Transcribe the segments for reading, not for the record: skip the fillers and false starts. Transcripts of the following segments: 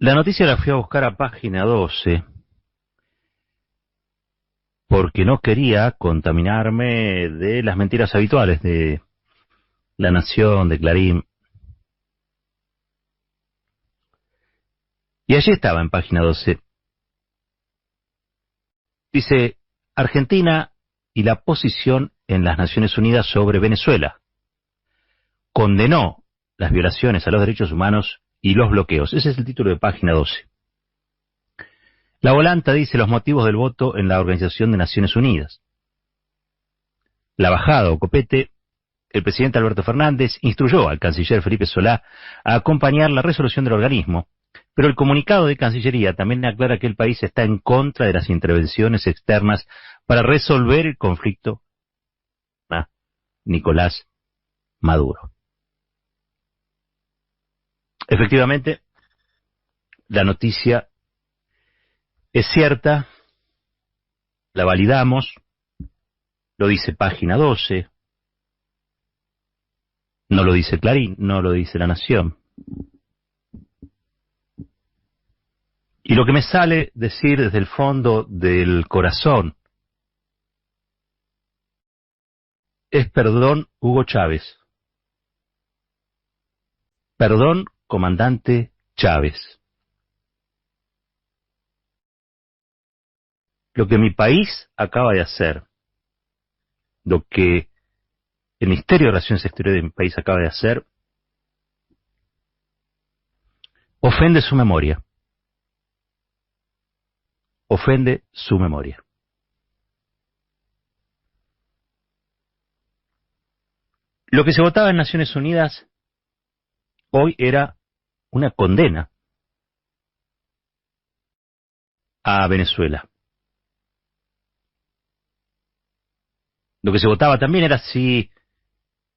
La noticia la fui a buscar a página 12 porque no quería contaminarme de las mentiras habituales de La Nación, de Clarín. Y allí estaba en página 12. Dice, Argentina y la posición en las Naciones Unidas sobre Venezuela. Condenó las violaciones a los derechos humanos y los bloqueos. Ese es el título de página 12. La volanta dice los motivos del voto en la Organización de Naciones Unidas. La bajada o copete, el presidente Alberto Fernández instruyó al canciller Felipe Solá a acompañar la resolución del organismo, pero el comunicado de Cancillería también aclara que el país está en contra de las intervenciones externas para resolver el conflicto Nicolás Maduro. Efectivamente, la noticia es cierta, la validamos, lo dice página 12, no lo dice Clarín, no lo dice La Nación. Y lo que me sale decir desde el fondo del corazón es perdón, Hugo Chávez. Perdón, comandante Chávez. Lo que mi país acaba de hacer, lo que el Ministerio de Relaciones Exteriores de mi país acaba de hacer, ofende su memoria. Ofende su memoria. Lo que se votaba en Naciones Unidas hoy era una condena a Venezuela. Lo que se votaba también era si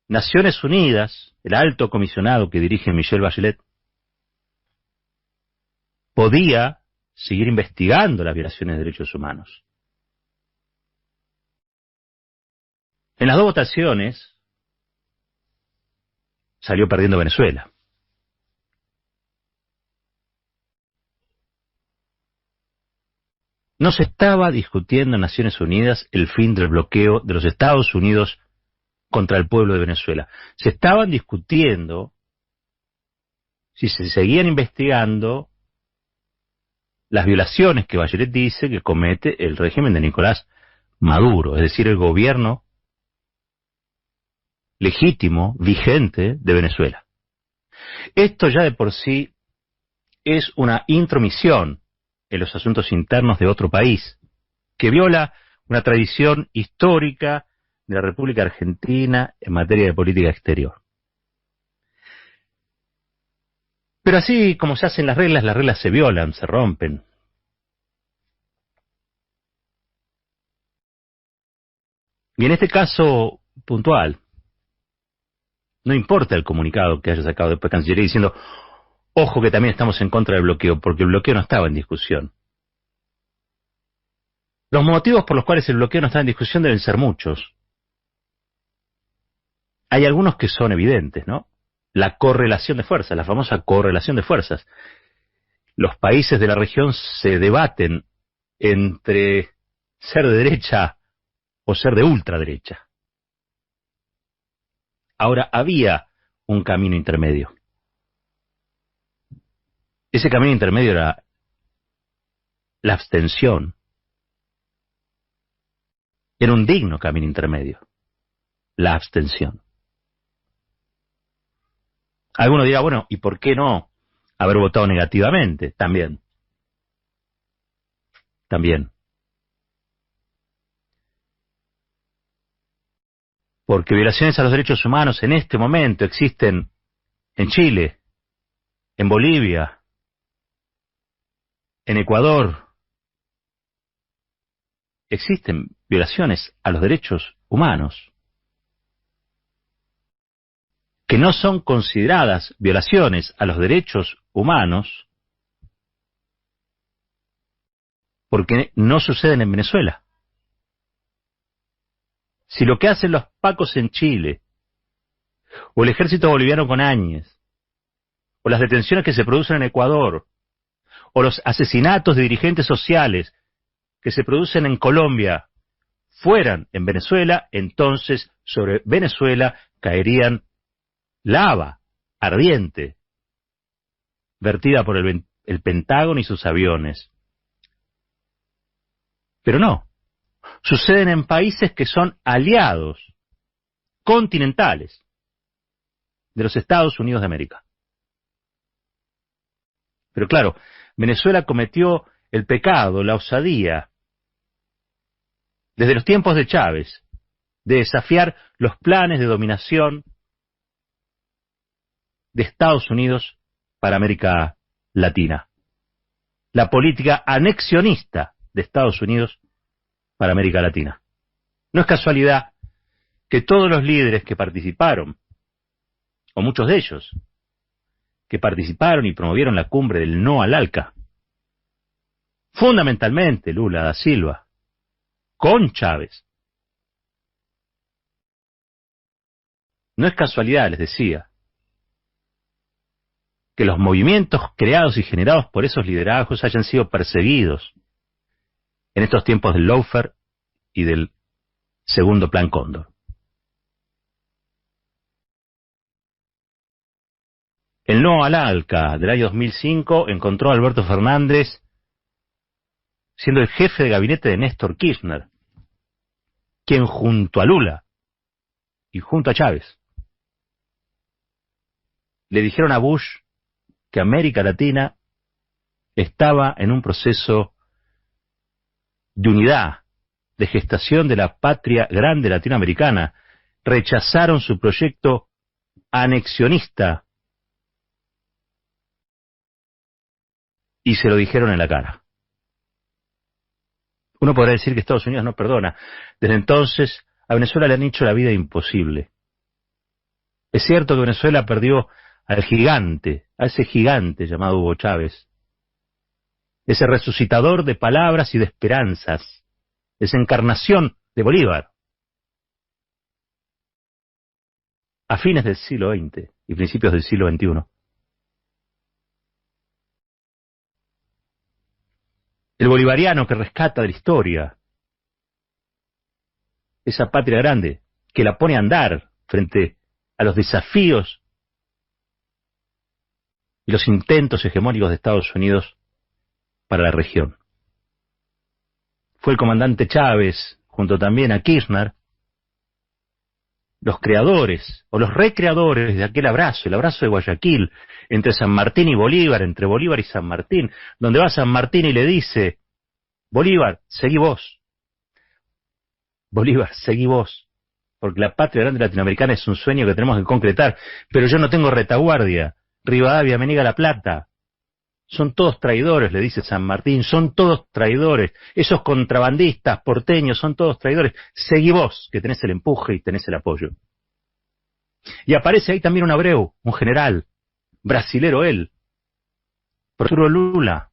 Naciones Unidas, el alto comisionado que dirige Michelle Bachelet, podía seguir investigando las violaciones de derechos humanos. En las dos votaciones salió perdiendo Venezuela. No se estaba discutiendo en Naciones Unidas el fin del bloqueo de los Estados Unidos contra el pueblo de Venezuela. Se estaban discutiendo si se seguían investigando las violaciones que Bachelet dice que comete el régimen de Nicolás Maduro, es decir, el gobierno legítimo, vigente de Venezuela. Esto ya de por sí es una intromisión en los asuntos internos de otro país, que viola una tradición histórica de la República Argentina en materia de política exterior. Pero así como se hacen las reglas se violan, se rompen. Y en este caso puntual, no importa el comunicado que haya sacado después Cancillería diciendo, ojo que también estamos en contra del bloqueo, porque el bloqueo no estaba en discusión. Los motivos por los cuales el bloqueo no está en discusión deben ser muchos. Hay algunos que son evidentes, ¿no? La correlación de fuerzas, la famosa correlación de fuerzas. Los países de la región se debaten entre ser de derecha o ser de ultraderecha. Ahora, había un camino intermedio. Ese camino intermedio era la abstención. Era un digno camino intermedio, la abstención. Alguno dirá, bueno, ¿y por qué no haber votado negativamente? También. Porque violaciones a los derechos humanos en este momento existen en Chile, en Bolivia, en Ecuador. Existen violaciones a los derechos humanos que no son consideradas violaciones a los derechos humanos porque no suceden en Venezuela. Si lo que hacen los pacos en Chile, o el ejército boliviano con Áñez, o las detenciones que se producen en Ecuador, o los asesinatos de dirigentes sociales que se producen en Colombia fueran en Venezuela, entonces sobre Venezuela caerían lava ardiente, vertida por el Pentágono y sus aviones. Pero no, suceden en países que son aliados continentales de los Estados Unidos de América. Pero claro, Venezuela cometió el pecado, la osadía, desde los tiempos de Chávez, de desafiar los planes de dominación de Estados Unidos para América Latina. La política anexionista de Estados Unidos para América Latina. No es casualidad que todos los líderes que participaron, o muchos de ellos, que participaron y promovieron la cumbre del no al ALCA, fundamentalmente Lula da Silva, con Chávez. No es casualidad, les decía, que los movimientos creados y generados por esos liderazgos hayan sido perseguidos en estos tiempos del lawfare y del segundo Plan Cóndor. El no al ALCA del año 2005 encontró a Alberto Fernández siendo el jefe de gabinete de Néstor Kirchner, quien junto a Lula y junto a Chávez le dijeron a Bush que América Latina estaba en un proceso de unidad, de gestación de la patria grande latinoamericana. Rechazaron su proyecto anexionista y se lo dijeron en la cara. Uno podrá decir que Estados Unidos no perdona. Desde entonces a Venezuela le han hecho la vida imposible. Es cierto que Venezuela perdió al gigante, a ese gigante llamado Hugo Chávez, ese resucitador de palabras y de esperanzas, esa encarnación de Bolívar, a fines del siglo XX y principios del siglo XXI. El bolivariano que rescata de la historia, esa patria grande que la pone a andar frente a los desafíos y los intentos hegemónicos de Estados Unidos para la región. Fue el comandante Chávez, junto también a Kirchner, los creadores o los recreadores de aquel abrazo, el abrazo de Guayaquil, entre San Martín y Bolívar, entre Bolívar y San Martín, donde va San Martín y le dice: Bolívar, seguí vos. Bolívar, seguí vos. Porque la patria grande latinoamericana es un sueño que tenemos que concretar, pero yo no tengo retaguardia. Rivadavia me niega la plata. Son todos traidores, le dice San Martín, son todos traidores. Esos contrabandistas porteños son todos traidores. Seguí vos, que tenés el empuje y tenés el apoyo. Y aparece ahí también un Abreu, un general, brasilero él, Arturo Lula.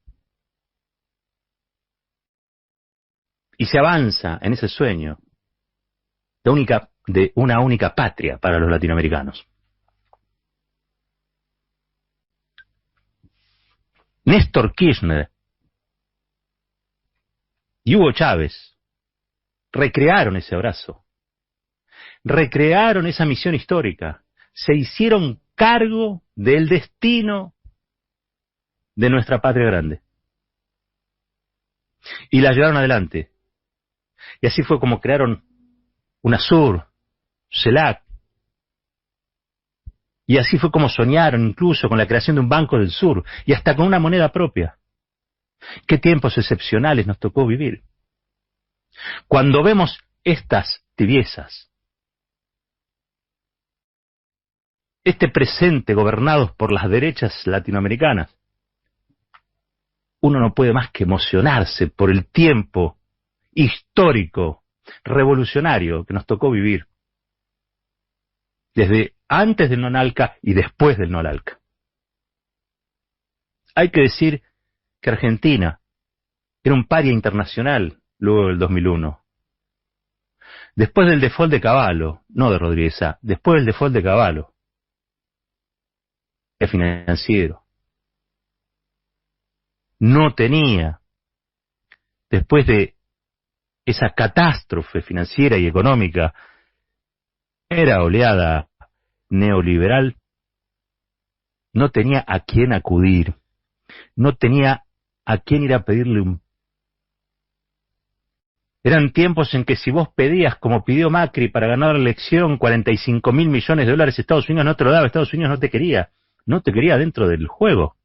Y se avanza en ese sueño de una única patria para los latinoamericanos. Néstor Kirchner y Hugo Chávez recrearon ese abrazo, recrearon esa misión histórica, se hicieron cargo del destino de nuestra patria grande y la llevaron adelante. Y así fue como crearon UNASUR, CELAC, y así fue como soñaron incluso con la creación de un Banco del Sur y hasta con una moneda propia. Qué tiempos excepcionales nos tocó vivir. Cuando vemos estas tibiezas, este presente gobernados por las derechas latinoamericanas, uno no puede más que emocionarse por el tiempo histórico, revolucionario que nos tocó vivir, desde antes del NONALCA y después del NONALCA. Hay que decir que Argentina era un paria internacional luego del 2001. Después del default de Cavallo, no de Rodríguez Sá, después del default de Cavallo, el financiero. no tenía, después de esa catástrofe financiera y económica, era oleada neoliberal, no tenía a quién acudir, no tenía a quién ir a pedirle un... Eran tiempos en que si vos pedías, como pidió Macri para ganar la elección, 45.000 millones de dólares, Estados Unidos no te lo daba, Estados Unidos no te quería dentro del juego.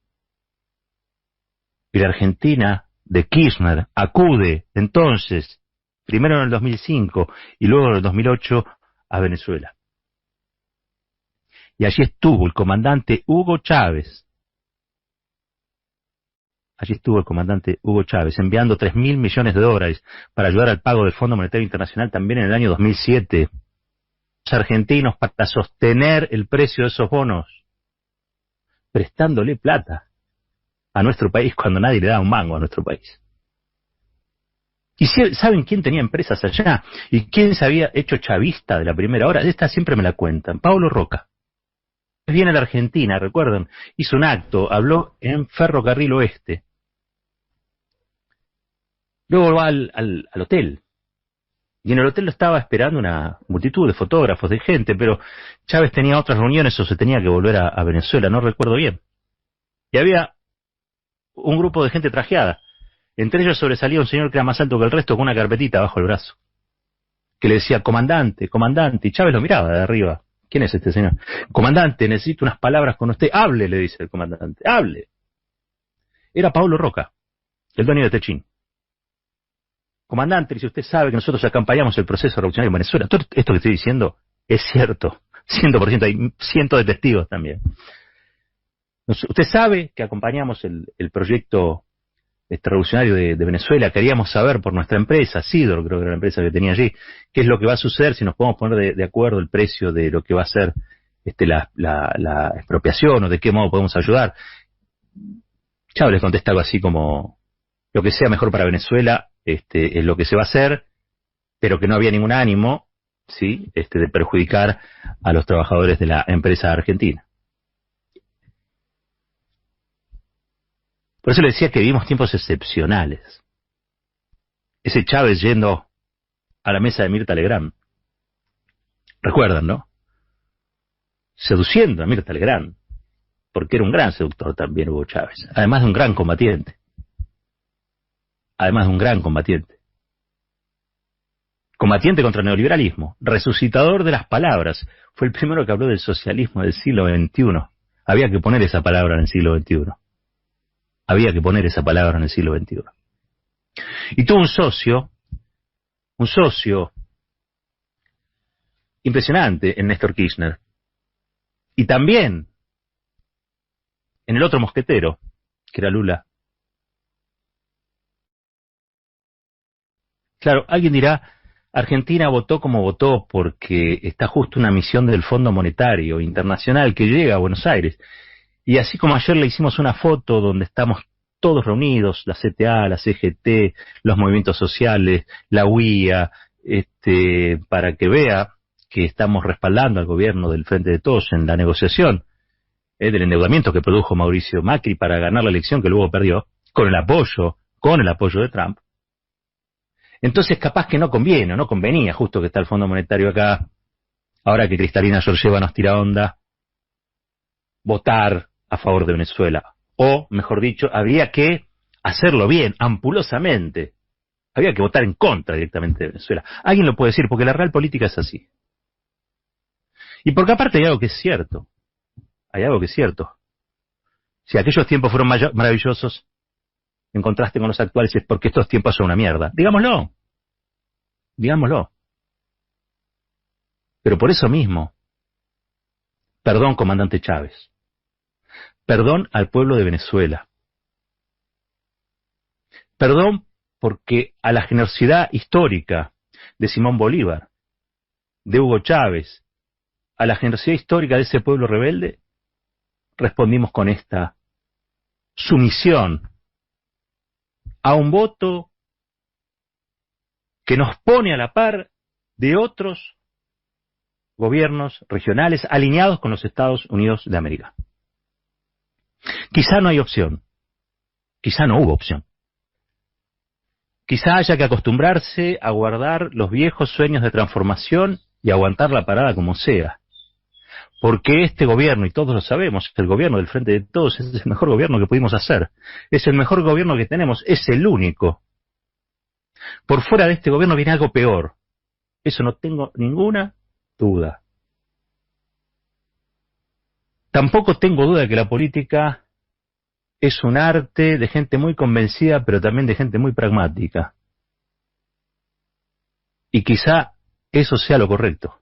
Y la Argentina de Kirchner acude entonces, primero en el 2005 y luego en el 2008, a Venezuela. Y allí estuvo el comandante Hugo Chávez. Allí estuvo el comandante Hugo Chávez enviando 3.000 millones de dólares para ayudar al pago del Fondo Monetario Internacional también en el año 2007. Los argentinos para sostener el precio de esos bonos, prestándole plata a nuestro país cuando nadie le da un mango a nuestro país. ¿Y saben quién tenía empresas allá? ¿Y quién se había hecho chavista de la primera hora? Esta siempre me la cuentan. Paulo Roca. Viene a la Argentina, recuerdan, hizo un acto, habló en Ferrocarril Oeste. Luego va al hotel. Y en el hotel lo estaba esperando una multitud de fotógrafos, de gente, pero Chávez tenía otras reuniones o se tenía que volver a Venezuela, no recuerdo bien. Y había un grupo de gente trajeada. Entre ellos sobresalía un señor que era más alto que el resto con una carpetita bajo el brazo, que le decía, comandante, comandante, y Chávez lo miraba de arriba. ¿Quién es este señor? Comandante, necesito unas palabras con usted. Hable, le dice el comandante, hable. Era Paulo Roca, el dueño de Techín. Comandante, dice, usted sabe que nosotros acompañamos el proceso revolucionario en Venezuela. Todo esto que estoy diciendo es cierto, 100%, hay cientos de testigos también. Usted sabe que acompañamos el proyecto revolucionario de Venezuela. Queríamos saber por nuestra empresa, Sidor creo que era la empresa que tenía allí, qué es lo que va a suceder si nos podemos poner de acuerdo el precio de lo que va a ser la expropiación o de qué modo podemos ayudar. Chávez les contesta algo así como, lo que sea mejor para Venezuela es lo que se va a hacer, pero que no había ningún ánimo, ¿sí? De perjudicar a los trabajadores de la empresa argentina. Por eso le decía que vivimos tiempos excepcionales. Ese Chávez yendo a la mesa de Mirta Legrand. Recuerdan, ¿no? Seduciendo a Mirta Legrand, porque era un gran seductor también Hugo Chávez, además de un gran combatiente. Además de un gran combatiente. Combatiente contra el neoliberalismo, resucitador de las palabras. Fue el primero que habló del socialismo del siglo XXI. Había que poner esa palabra en el siglo XXI. Había que poner esa palabra en el siglo XXI. Y tuvo un socio impresionante en Néstor Kirchner. Y también en el otro mosquetero, que era Lula. Claro, alguien dirá, Argentina votó como votó porque está justo una misión del Fondo Monetario Internacional que llega a Buenos Aires. Y así como ayer le hicimos una foto donde estamos todos reunidos, la CTA, la CGT, los movimientos sociales, la UIA, para que vea que estamos respaldando al gobierno del Frente de Todos en la negociación del endeudamiento que produjo Mauricio Macri para ganar la elección que luego perdió, con el apoyo de Trump. Entonces capaz que no conviene, no convenía, justo que está el Fondo Monetario acá, ahora que Cristalina Georgieva nos tira onda, votar a favor de Venezuela. O, mejor dicho, habría que hacerlo bien, ampulosamente. Había que votar en contra directamente de Venezuela. Alguien lo puede decir, porque la real política es así. Y porque aparte hay algo que es cierto. Hay algo que es cierto. Si aquellos tiempos fueron maravillosos, en contraste con los actuales, es porque estos tiempos son una mierda. Digámoslo. Digámoslo. Pero por eso mismo, perdón, comandante Chávez. Perdón al pueblo de Venezuela. Perdón porque a la generosidad histórica de Simón Bolívar, de Hugo Chávez, a la generosidad histórica de ese pueblo rebelde, respondimos con esta sumisión a un voto que nos pone a la par de otros gobiernos regionales alineados con los Estados Unidos de América. Quizá no hay opción, Quizá no hubo opción. Quizá haya que acostumbrarse a guardar los viejos sueños de transformación y aguantar la parada como sea. Porque este gobierno, y todos lo sabemos, el gobierno del Frente de Todos es el mejor gobierno que pudimos hacer. Es el mejor gobierno que tenemos, es el único. Por fuera de este gobierno viene algo peor. Eso no tengo ninguna duda. Tampoco tengo duda de que la política es un arte de gente muy convencida, pero también de gente muy pragmática. Y quizá eso sea lo correcto.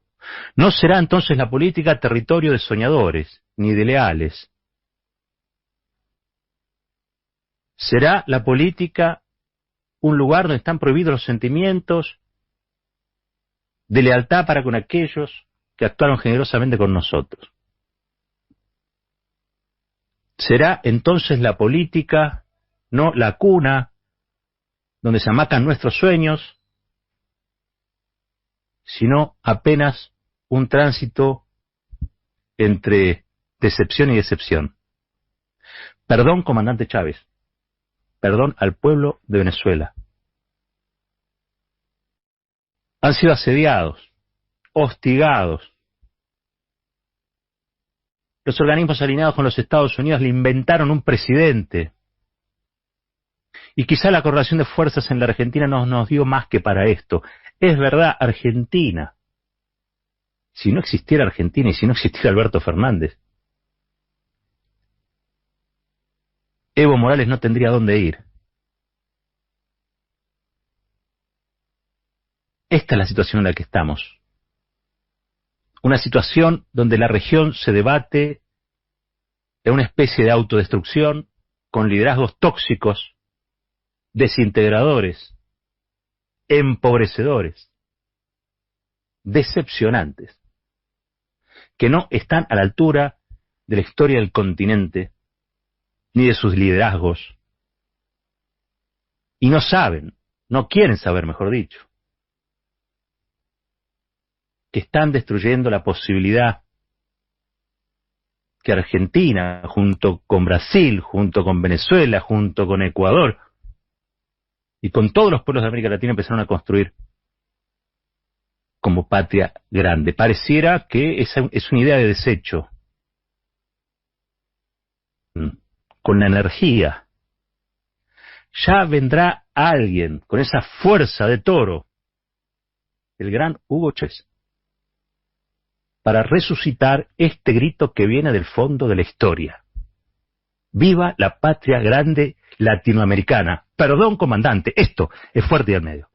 No será entonces la política territorio de soñadores, ni de leales. Será la política un lugar donde están prohibidos los sentimientos de lealtad para con aquellos que actuaron generosamente con nosotros. Será entonces la política, no la cuna, donde se amacan nuestros sueños, sino apenas un tránsito entre decepción y decepción. Perdón, comandante Chávez. Perdón al pueblo de Venezuela. Han sido asediados, hostigados. Los organismos alineados con los Estados Unidos le inventaron un presidente. Y quizá la correlación de fuerzas en la Argentina no nos dio más que para esto. Es verdad, Argentina. Si no existiera Argentina y si no existiera Alberto Fernández, Evo Morales no tendría dónde ir. Esta es la situación en la que estamos. Una situación donde la región se debate en una especie de autodestrucción con liderazgos tóxicos, desintegradores, empobrecedores, decepcionantes, que no están a la altura de la historia del continente ni de sus liderazgos, y no saben, no quieren saber, mejor dicho, que están destruyendo la posibilidad que Argentina, junto con Brasil, junto con Venezuela, junto con Ecuador, y con todos los pueblos de América Latina empezaron a construir como patria grande. Pareciera que es una idea de desecho. Con la energía. Ya vendrá alguien con esa fuerza de toro, el gran Hugo Chávez, para resucitar este grito que viene del fondo de la historia. ¡Viva la patria grande latinoamericana! Perdón, comandante, esto es Fuerte y al Medio.